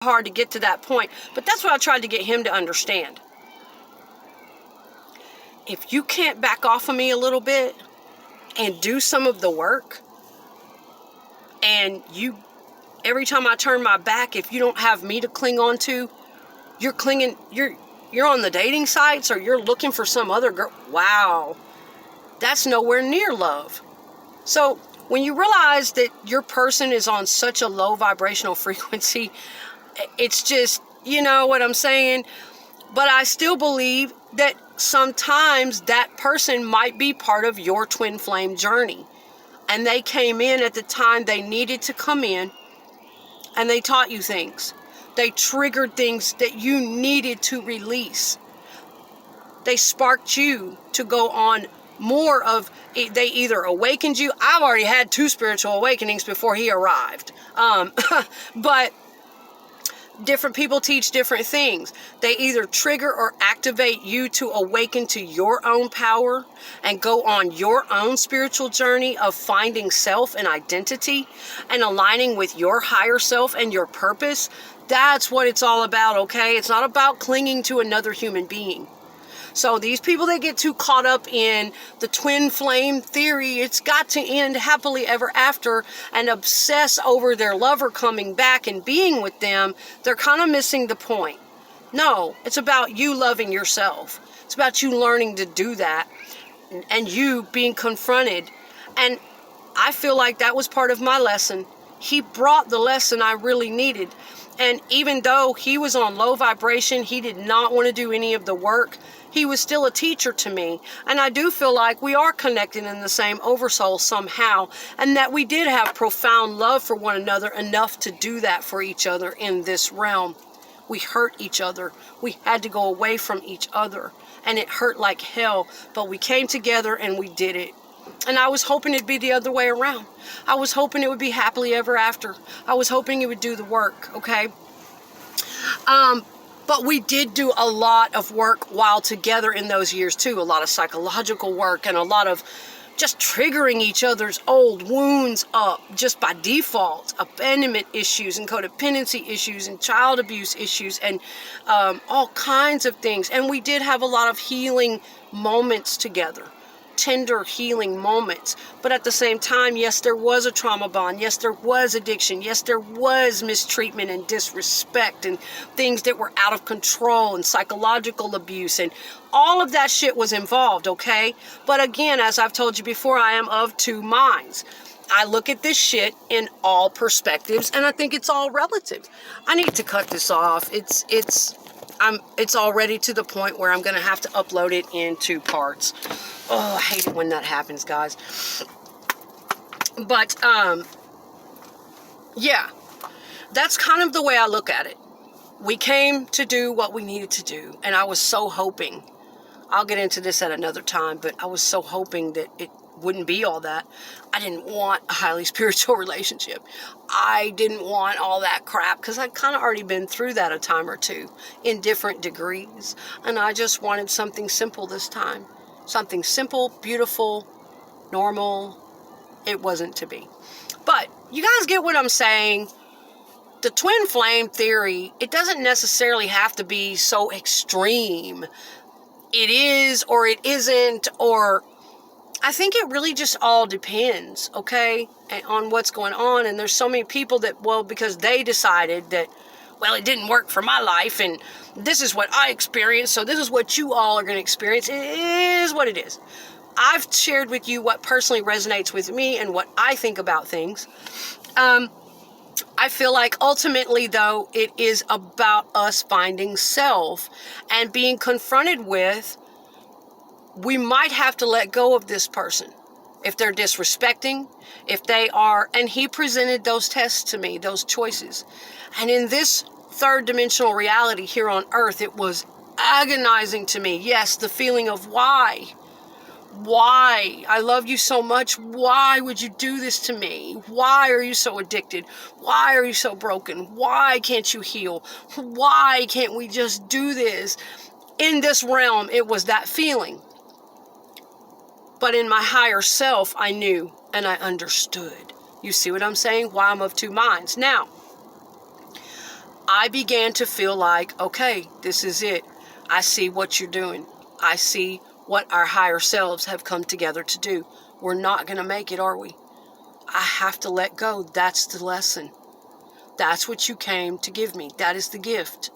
hard to get to that point, but that's what I tried to get him to understand. If you can't back off of me a little bit and do some of the work, and you, every time I turn my back, if you don't have me to cling on to, you're on the dating sites, or you're looking for some other girl. Wow, that's nowhere near love. So when you realize that your person is on such a low vibrational frequency, it's just, you know what I'm saying? But I still believe that sometimes that person might be part of your twin flame journey. And they came in at the time they needed to come in, and they taught you things. They triggered things that you needed to release. They sparked you to go on more of, they either awakened you. I've already had 2 spiritual awakenings before he arrived. But different people teach different things. They either trigger or activate you to awaken to your own power and go on your own spiritual journey of finding self and identity and aligning with your higher self and your purpose. That's what it's all about, okay? It's not about clinging to another human being. So these people that get too caught up in the twin flame theory, it's got to end happily ever after, and obsess over their lover coming back and being with them, they're kind of missing the point. No, it's about you loving yourself. It's about you learning to do that and you being confronted. And I feel like that was part of my lesson. He brought the lesson I really needed. And even though he was on low vibration, he did not want to do any of the work, he was still a teacher to me. And I do feel like we are connected in the same oversoul somehow, and that we did have profound love for one another enough to do that for each other in this realm. We hurt each other. We had to go away from each other, and it hurt like hell, but we came together and we did it. And I was hoping it'd be the other way around. I was hoping it would be happily ever after. I was hoping it would do the work, okay? But we did do a lot of work while together in those years too. A lot of psychological work and a lot of just triggering each other's old wounds up just by default. Abandonment issues and codependency issues and child abuse issues and all kinds of things. And we did have a lot of healing moments together. Tender healing moments. But at the same time, yes, there was a trauma bond. Yes, there was addiction. Yes, there was mistreatment and disrespect and things that were out of control and psychological abuse, and all of that shit was involved, okay? But again, as I've told you before, I am of 2 minds. I look at this shit in all perspectives, and I think it's all relative. I need to cut this off. It's already to the point where I'm going to have to upload it in 2 parts. Oh, I hate it when that happens, guys. But, yeah, that's kind of the way I look at it. We came to do what we needed to do, and I was so hoping, I'll get into this at another time, but I was so hoping that it wouldn't be all that. I didn't want a highly spiritual relationship. I didn't want all that crap, because I'd kind of already been through that a time or 2 in different degrees, and I just wanted something simple this time. Something simple, beautiful, normal. It wasn't to be. But you guys get what I'm saying? The twin flame theory, it doesn't necessarily have to be so extreme. It is or it isn't, or I think it really just all depends, okay, on what's going on. And there's so many people that, well, because they decided that, well, it didn't work for my life, and this is what I experienced, so this is what you all are going to experience. It is what it is. I've shared with you what personally resonates with me and what I think about things. I feel like ultimately, though, it is about us finding self and being confronted with, we might have to let go of this person. If they're disrespecting, if they are, and he presented those tests to me, those choices. And in this 3rd dimensional reality here on earth, it was agonizing to me. Yes, the feeling of why? Why? I love you so much. Why would you do this to me? Why are you so addicted? Why are you so broken? Why can't you heal? Why can't we just do this? In this realm, it was that feeling. But in my higher self, I knew and I understood. You see what I'm saying? Why I'm of 2 minds. Now, I began to feel like, okay, this is it. I see what you're doing. I see what our higher selves have come together to do. We're not going to make it, are we? I have to let go. That's the lesson. That's what you came to give me. That is the gift.